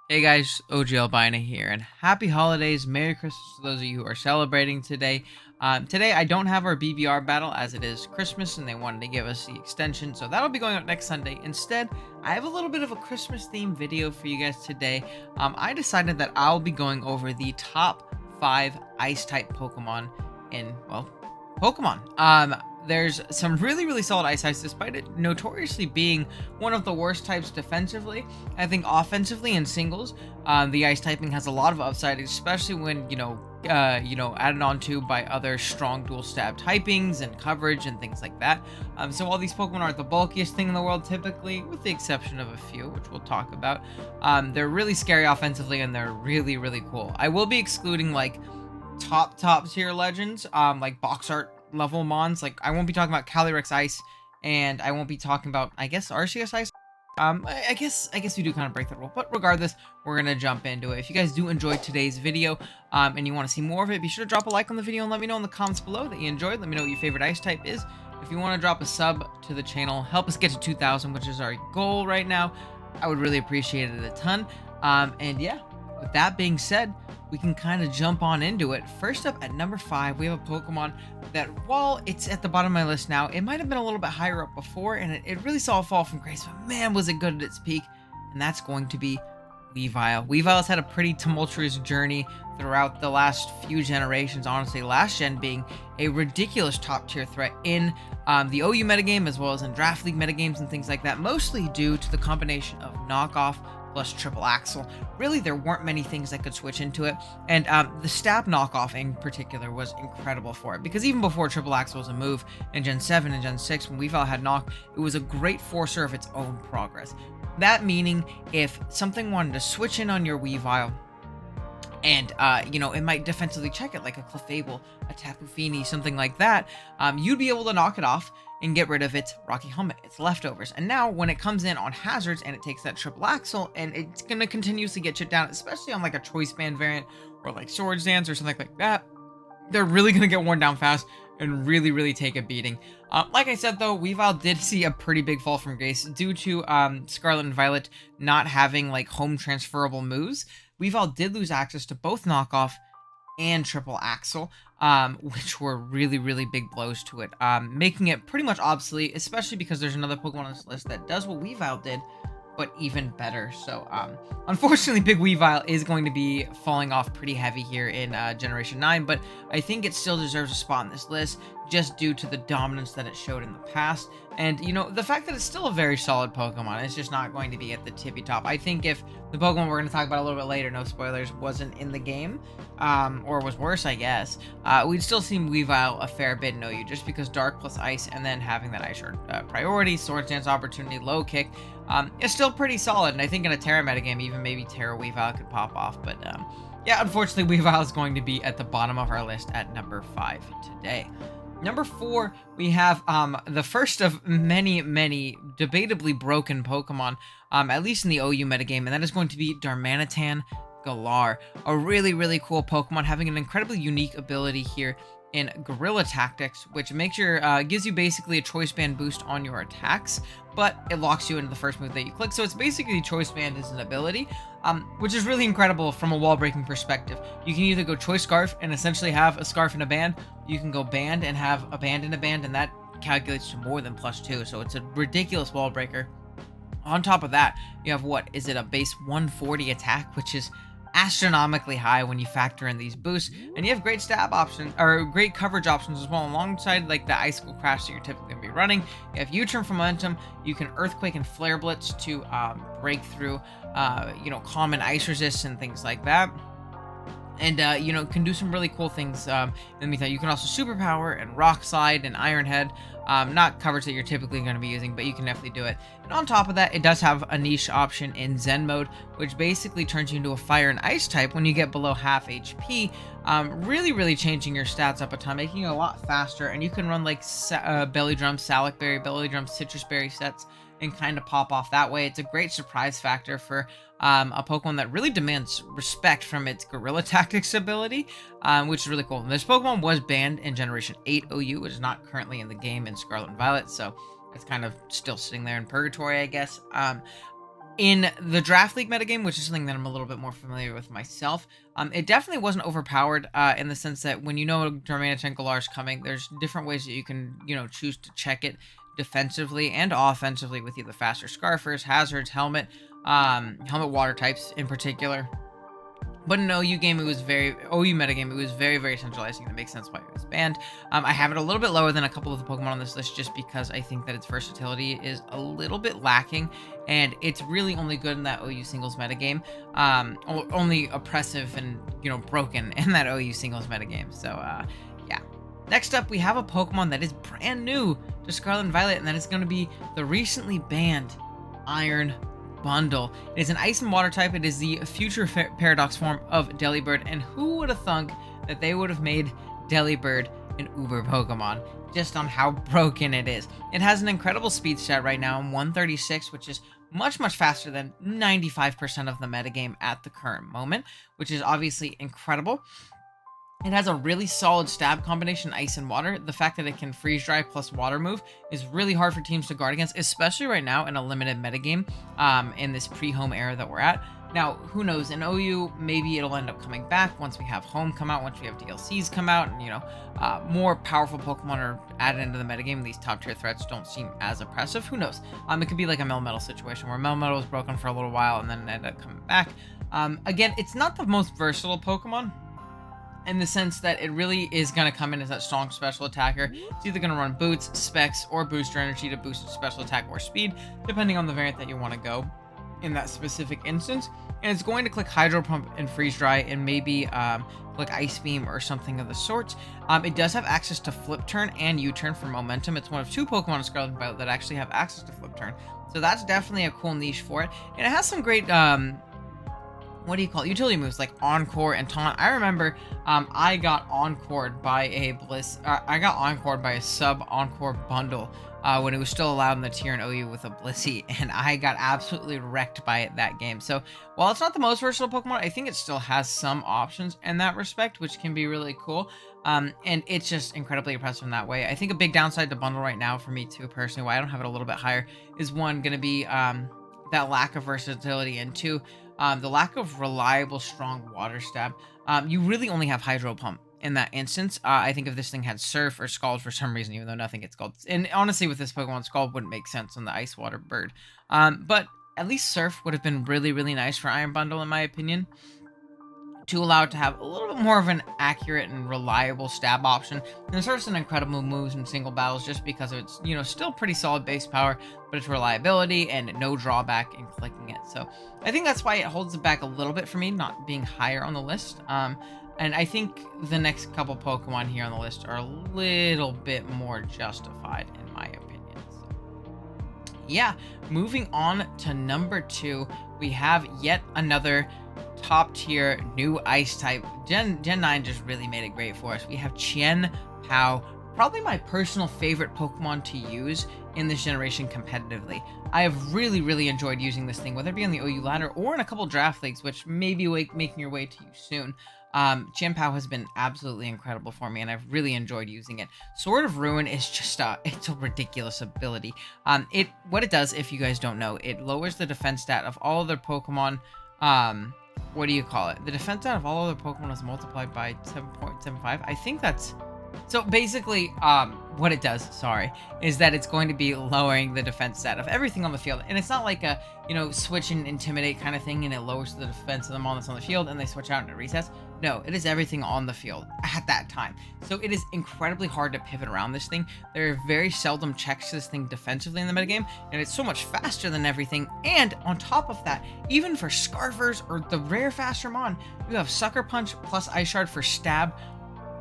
Hey guys, OGalbina here, and happy holidays, Merry Christmas to those of you who are celebrating today. Today I don't have our BBR battle as it is Christmas and they wanted to give us the extension, so that'll be going up next Sunday. Instead, I have a little bit of a Christmas themed video for you guys today. I decided that I'll be going over the top 5 Ice-type Pokemon in, well, Pokemon. There's some really solid ice types, despite it notoriously being one of the worst types defensively. I think offensively in singles, the ice typing has a lot of upside, especially when added onto by other strong dual stab typings and coverage and things like that. So while these Pokemon aren't the bulkiest thing in the world typically, with the exception of a few, which we'll talk about, they're really scary offensively and they're really cool. I will be excluding like top tier legends, like box art level mons. Like I won't be talking about Calyrex Ice, and I won't be talking about, I guess, Arceus Ice. I guess we do kind of break the rule, but regardless, we're gonna jump into it. If you guys do enjoy today's video, and you want to see more of it, be sure to drop a like on the video and let me know in the comments below that you enjoyed. Let me know what your favorite ice type is. If you want to drop a sub to the channel, help us get to 2,000, which is our goal right now, I would really appreciate it a ton. And yeah, with that being said, we can kind of jump on into it. First up at number 5, we have a Pokemon that, while it's at the bottom of my list now, it might have been a little bit higher up before, and it really saw a fall from grace, but man, was it good at its peak, and that's going to be Weavile. Weavile has had a pretty tumultuous journey throughout the last few generations, honestly, last gen being a ridiculous top tier threat in the OU metagame, as well as in Draft League metagames and things like that, mostly due to the combination of knockoff plus triple axle. Really, there weren't many things that could switch into it, and the stab knockoff in particular was incredible for it, because even before triple axle was a move in Gen 7 and Gen 6, when Weavile had knock, it was a great forcer of its own progress. That meaning, if something wanted to switch in on your Weavile, and it might defensively check it, like a Clefable, a Tapu Fini, something like that, you'd be able to knock it off and get rid of its Rocky Helmet, its leftovers. And now when it comes in on hazards and it takes that triple axle, and it's gonna continuously get shit down, especially on like a Choice Band variant or like Swords Dance or something like that, they're really gonna get worn down fast and really take a beating. Like I said though, Weavile did see a pretty big fall from grace due to Scarlet and Violet not having like home transferable moves. Weavile did lose access to both knockoff and triple axle, which were really big blows to it, making it pretty much obsolete, especially because there's another Pokemon on this list that does what Weavile did, but even better. So unfortunately, Big Weavile is going to be falling off pretty heavy here in Generation 9, but I think it still deserves a spot on this list just due to the dominance that it showed in the past. And, the fact that it's still a very solid Pokemon, it's just not going to be at the tippy top. I think if the Pokemon we're going to talk about a little bit later, no spoilers, wasn't in the game, or was worse, I guess, we'd still see Weavile a fair bit in OU, just because Dark plus Ice, and then having that Ice Shard priority, Swords Dance opportunity, low kick, it's still pretty solid. And I think in a Terra metagame, even maybe Terra Weavile could pop off. But yeah, unfortunately, Weavile is going to be at the bottom of our list at number 5 today. Number 4, we have the first of many debatably broken Pokemon, at least in the OU metagame, and that is going to be Darmanitan Galar. A really cool Pokemon, having an incredibly unique ability here in Guerrilla Tactics, which makes gives you basically a Choice Band boost on your attacks, but it locks you into the first move that you click. So it's basically Choice Band as an ability, which is really incredible from a wall breaking perspective. You can either go Choice Scarf and essentially have a Scarf and a band. You can go Band and have a Band and a band, and that calculates to more than +2. So it's a ridiculous wall breaker. On top of that, you have a base 140 attack, which is astronomically high when you factor in these boosts, and you have great stab options, or great coverage options as well, alongside like the Icicle Crash that you're typically going to be running. You have U-turn for momentum, you can Earthquake and Flare Blitz to break through common ice resists and things like that, and can do some really cool things. In the meantime, you can also Superpower and Rock Slide and Iron Head, not coverage that you're typically going to be using, but you can definitely do it. And on top of that, it does have a niche option in Zen mode, which basically turns you into a Fire and Ice type when you get below half HP, really changing your stats up a ton, making you a lot faster. And you can run like Belly Drum, Salic Berry, Belly Drum, Citrus Berry sets, and kind of pop off that way. It's a great surprise factor for a Pokemon that really demands respect from its Guerrilla Tactics ability, which is really cool. And this Pokemon was banned in Generation 8 OU, which is not currently in the game in Scarlet and Violet, so it's kind of still sitting there in purgatory, I guess. In the Draft League metagame, which is something that I'm a little bit more familiar with myself, it definitely wasn't overpowered in the sense that when you know Darmanitan Galar is coming, there's different ways that you can, choose to check it defensively and offensively with either faster Scarfers, Hazards, Helmet water types in particular. But in OU game, it was OU metagame, it was very, very centralizing. That makes sense why it was banned. I have it a little bit lower than a couple of the Pokemon on this list just because I think that its versatility is a little bit lacking, and it's really only good in that OU singles metagame. Only oppressive and, broken in that OU singles metagame. So, yeah. Next up, we have a Pokemon that is brand new to Scarlet and Violet, and that is going to be the recently banned Iron Bundle. It is an ice and water type. It is the future paradox form of Delibird, and who would have thunk that they would have made Delibird an uber Pokemon, just on how broken it is. It has an incredible speed stat right now, 136, which is much, much faster than 95% of the metagame at the current moment, which is obviously incredible. It has a really solid stab combination, ice and water. The fact that it can freeze dry plus water move is really hard for teams to guard against, especially right now in a limited metagame in this pre-home era that we're at. Now, who knows, in OU, maybe it'll end up coming back once we have home come out, once we have DLCs come out, and, more powerful Pokemon are added into the metagame, and these top-tier threats don't seem as oppressive. Who knows? It could be like a Melmetal situation where Melmetal was broken for a little while and then ended up coming back. Again, it's not the most versatile Pokemon, in the sense that it really is going to come in as that strong special attacker. It's either going to run boots, specs, or booster energy to boost its special attack or speed, depending on the variant that you want to go in that specific instance. And it's going to click Hydro Pump and Freeze Dry, and maybe click Ice Beam or something of the sort. It does have access to Flip Turn and U-Turn for momentum. It's one of 2 Pokemon in Scarlet and Violet that actually have access to Flip Turn. So that's definitely a cool niche for it. And it has some great utility moves like Encore and Taunt. I remember I got Encored by a sub Encore bundle when it was still allowed in the tier in OU with a Blissey, and I got absolutely wrecked by it that game. So while it's not the most versatile Pokemon, I think it still has some options in that respect, which can be really cool. And it's just incredibly impressive in that way. I think a big downside to bundle right now for me too, personally, why I don't have it a little bit higher, is one, going to be that lack of versatility, and 2, the lack of reliable, strong water stab. You really only have Hydro Pump in that instance. I think if this thing had Surf or Scald for some reason, even though nothing gets Scald. And honestly, with this Pokemon, Scald wouldn't make sense on the Ice Water Bird. But at least Surf would have been really, really nice for Iron Bundle, in my opinion, to allow it to have a little bit more of an accurate and reliable stab option. And Surf's an incredible moves in single battles just because of its, still pretty solid base power, but its reliability and no drawback in clicking it. So I think that's why it holds it back a little bit for me, not being higher on the list. And I think the next couple Pokemon here on the list are a little bit more justified, in my opinion. So, yeah, moving on to number 2, we have yet another top tier new ice type. Gen 9 just really made it great for us. We have Chien-Pao, probably my personal favorite Pokemon to use in this generation competitively. I have really, really enjoyed using this thing, whether it be on the OU ladder or in a couple draft leagues, which may be making your way to you soon. Chien-Pao has been absolutely incredible for me, and I've really enjoyed using it. Sword of Ruin is just it's a ridiculous ability. What it does, if you guys don't know, it lowers the defense stat of all other Pokemon. What do you call it? The defense stat of all other Pokemon is multiplied by 7.75. I think that's... So basically, what it does, is that it's going to be lowering the defense stat of everything on the field. And it's not like a, switch and intimidate kind of thing, and it lowers the defense of them all that's on the field, and they switch out and it resets. No, it is everything on the field at that time. So it is incredibly hard to pivot around this thing. There are very seldom checks to this thing defensively in the metagame, and it's so much faster than everything. And on top of that, even for Scarfers or the rare faster Mon, you have Sucker Punch plus Ice Shard for stab.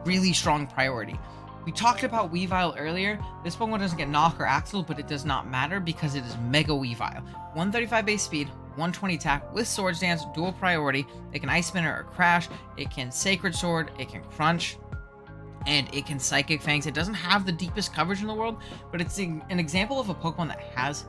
Really strong priority. We talked about Weavile earlier. This Pokemon doesn't get Knock or Axle, but it does not matter because it is Mega Weavile. 135 base speed, 120 attack with Swords Dance, dual priority. It can Ice Spinner or Crash. It can Sacred Sword. It can Crunch. And it can Psychic Fangs. It doesn't have the deepest coverage in the world, but it's an example of a Pokemon that has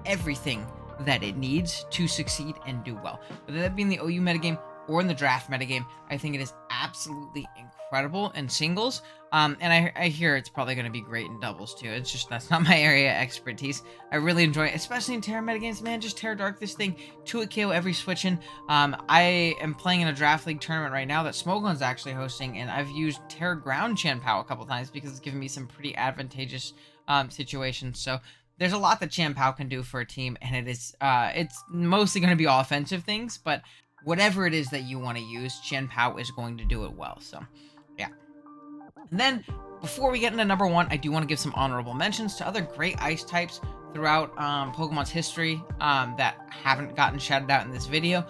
everything that it needs to succeed and do well. Whether that be in the OU metagame or in the draft metagame, I think it is absolutely incredible in singles. And I hear it's probably going to be great in doubles too. It's just that's not my area of expertise. I really enjoy it, especially in Terra metagames. Man, just Terra Dark this thing, 2-hit KO every switch in. I am playing in a Draft League tournament right now that Smogon's actually hosting, and I've used Terra Ground Chien-Pao a couple times because it's given me some pretty advantageous situations. So there's a lot that Chien-Pao can do for a team, and it's mostly going to be offensive things, but whatever it is that you want to use, Chien-Pao is going to do it well. So, yeah. And then, before we get into number 1, I do want to give some honorable mentions to other great ice types throughout Pokemon's history that haven't gotten shouted out in this video.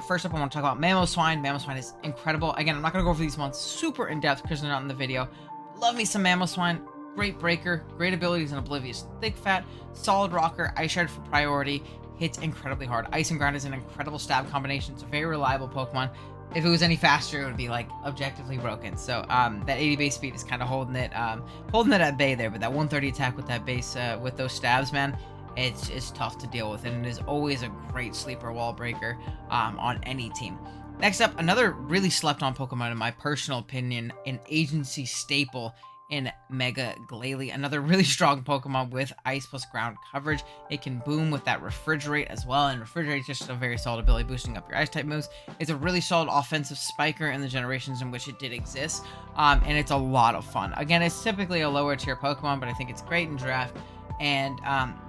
First up, I want to talk about Mamoswine. Mamoswine is incredible. Again, I'm not going to go over these ones super in-depth because they're not in the video. Love me some Mamoswine. Great breaker, great abilities in Oblivious Thick Fat, solid rocker, Ice Shard for priority, hits incredibly hard. Ice and Ground is an incredible stab combination. It's a very reliable Pokemon. If it was any faster, it would be like objectively broken. So that 80 base speed is kind of holding it at bay there. But that 130 attack with that base with those stabs, man, it's tough to deal with, and it is always a great sleeper wall breaker on any team. Next up, another really slept on Pokemon in my personal opinion, an agency staple in Mega Glalie, another really strong Pokemon with Ice plus Ground coverage. It can boom with that Refrigerate as well, and Refrigerate is just a very solid ability boosting up your Ice type moves. It's a really solid offensive spiker in the generations in which it did exist, and it's a lot of fun. Again, it's typically a lower tier Pokemon, but I think it's great in draft. And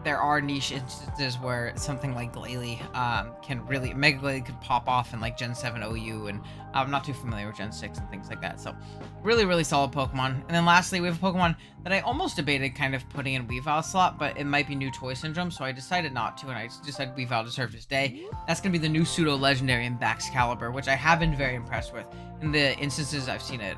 there are niche instances where something like Glalie can really, Mega Glalie could pop off in like Gen 7 OU, and I'm not too familiar with Gen 6 and things like that. So really, really solid Pokemon. And then lastly, we have a Pokemon that I almost debated kind of putting in Weavile slot, but it might be new toy syndrome, so I decided not to, and I decided Weavile deserved his day. That's going to be the new pseudo legendary in Baxcalibur, which I have been very impressed with in the instances I've seen it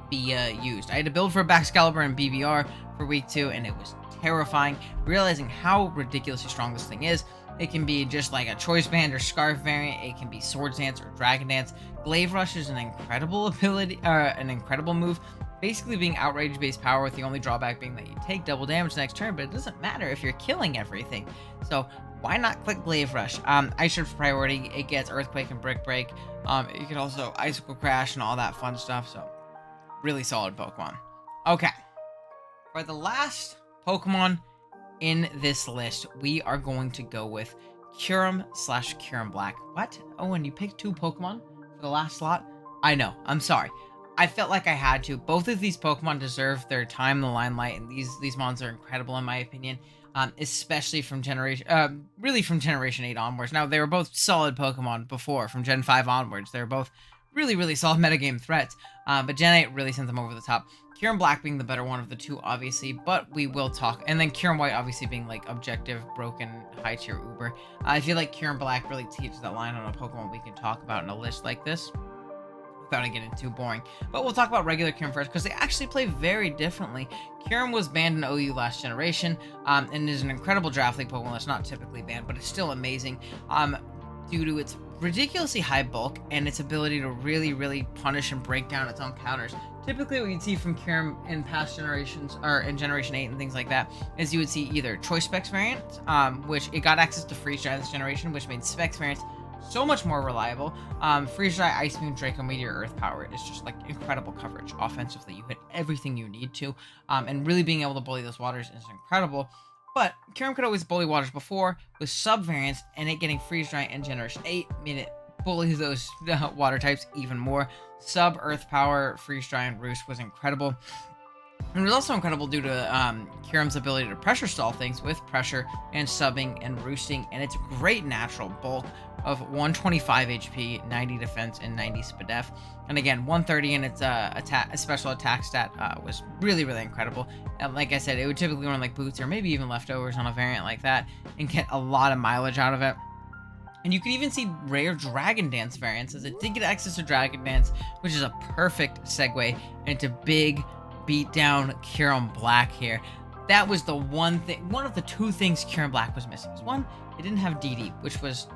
be used. I had to build for Baxcalibur and BBR for week 2, and it was terrifying, realizing how ridiculously strong this thing is. It can be just like a Choice Band or Scarf variant. It can be Swords Dance or Dragon Dance. Glaive Rush is an incredible ability, an incredible move, basically being outrage based power, with the only drawback being that you take double damage next turn, but it doesn't matter if you're killing everything. So why not click Glaive Rush? Ice Shard for priority. It gets Earthquake and Brick Break. You can also Icicle Crash and all that fun stuff. So really solid Pokemon. Okay, for the last Pokemon in this list, we are going to go with Kyurem/Kyurem Black. What? Oh, and you picked 2 Pokemon for the last slot? I know. I'm sorry. I felt like I had to. Both of these Pokemon deserve their time in the limelight, and these mons are incredible in my opinion, especially from really from Generation 8 onwards. Now, they were both solid Pokemon before, from Gen 5 onwards. They were both really, really solid metagame threats, but Gen 8 really sent them over the top. Kyurem Black being the better one of the 2, obviously, but we will talk. And then Kyurem White obviously being like objective, broken, high tier Uber. I feel like Kyurem Black really teaches that line on a Pokemon we can talk about in a list like this without it getting too boring. But we'll talk about regular Kyurem first, because they actually play very differently. Kyurem was banned in OU last generation, and is an incredible Draft League Pokemon that's not typically banned, but it's still amazing due to its ridiculously high bulk and its ability to really, really punish and break down its own counters. Typically, what you'd see from Kyurem in past generations, or in Generation 8 and things like that, is you would see either Choice Specs variant, which it got access to Freeze Dry this generation, which made Specs variants so much more reliable. Freeze Dry, Ice Beam, Draco Meteor, Earth Power is just like incredible coverage offensively. You hit everything you need to, and really being able to bully those waters is incredible. But Kyurem could always bully waters before with sub variants, and it getting Freeze Dry in Generation 8 made it bully those water types even more. Sub, Earth Power, Freeze Dry, and Roost was incredible. And it was also incredible due to Kyurem's ability to pressure stall things with pressure and subbing and roosting, and its great natural bulk of 125 HP, 90 defense, and 90 SPDF. And again, 130 in its special attack stat was really, really incredible. And like I said, it would typically run like boots or maybe even leftovers on a variant like that and get a lot of mileage out of it. And you can even see rare Dragon Dance variants, as it did get access to Dragon Dance, which is a perfect segue into big beatdown Kyurem Black here. That was the one of the 2 things Kyurem Black was missing. One, it didn't have DD, which was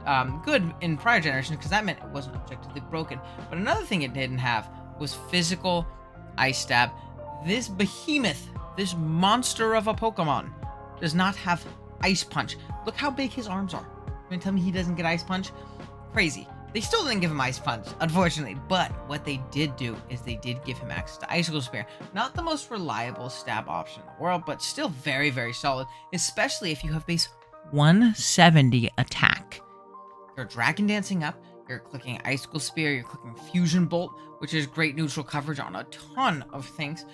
good in prior generations because that meant it wasn't objectively broken. But another thing it didn't have was physical Ice Stab. This behemoth, this monster of a Pokemon, does not have Ice Punch. Look how big his arms are. You're gonna tell me he doesn't get Ice Punch? Crazy. They still didn't give him Ice Punch, unfortunately, but what they did do is they did give him access to Icicle Spear. Not the most reliable stab option in the world, but still very, very solid, especially if you have base 170 attack. You're Dragon Dancing up, you're clicking Icicle Spear, you're clicking Fusion Bolt, which is great neutral coverage on a ton of things.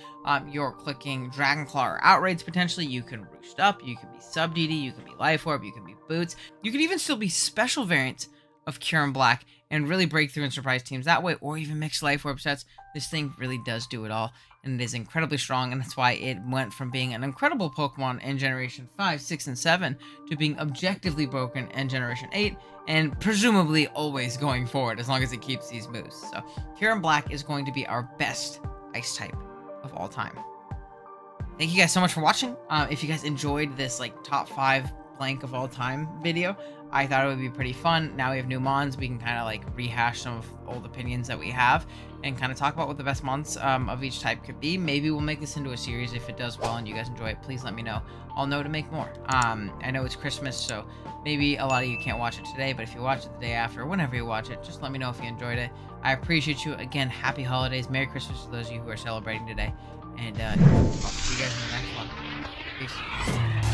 You're clicking Dragon Claw or Outrage potentially. You can Roost Up, you can be Sub DD, you can be Life Orb, you can be Boots. You can even still be special variants of Kyurem Black and really break through and surprise teams that way, or even mix Life Orb sets. This thing really does do it all, and it is incredibly strong, and that's why it went from being an incredible Pokemon in Generation 5, 6, and 7 to being objectively broken in Generation 8, and presumably always going forward as long as it keeps these moves. So Kyurem Black is going to be our best Ice type of all time. Thank you guys so much for watching. If you guys enjoyed this like top 5 blank of all time video, I thought it would be pretty fun. Now we have new mons, we can kind of like rehash some of old opinions that we have and kind of talk about what the best mons of each type could be. Maybe we'll make this into a series if it does well and you guys enjoy it. Please let me know. I'll know to make more. I know it's Christmas, so maybe a lot of you can't watch it today, but if you watch it the day after or whenever you watch it, just let me know if you enjoyed it. I appreciate you. Again, happy holidays. Merry Christmas to those of you who are celebrating today. And I'll see you guys in the next one. Peace.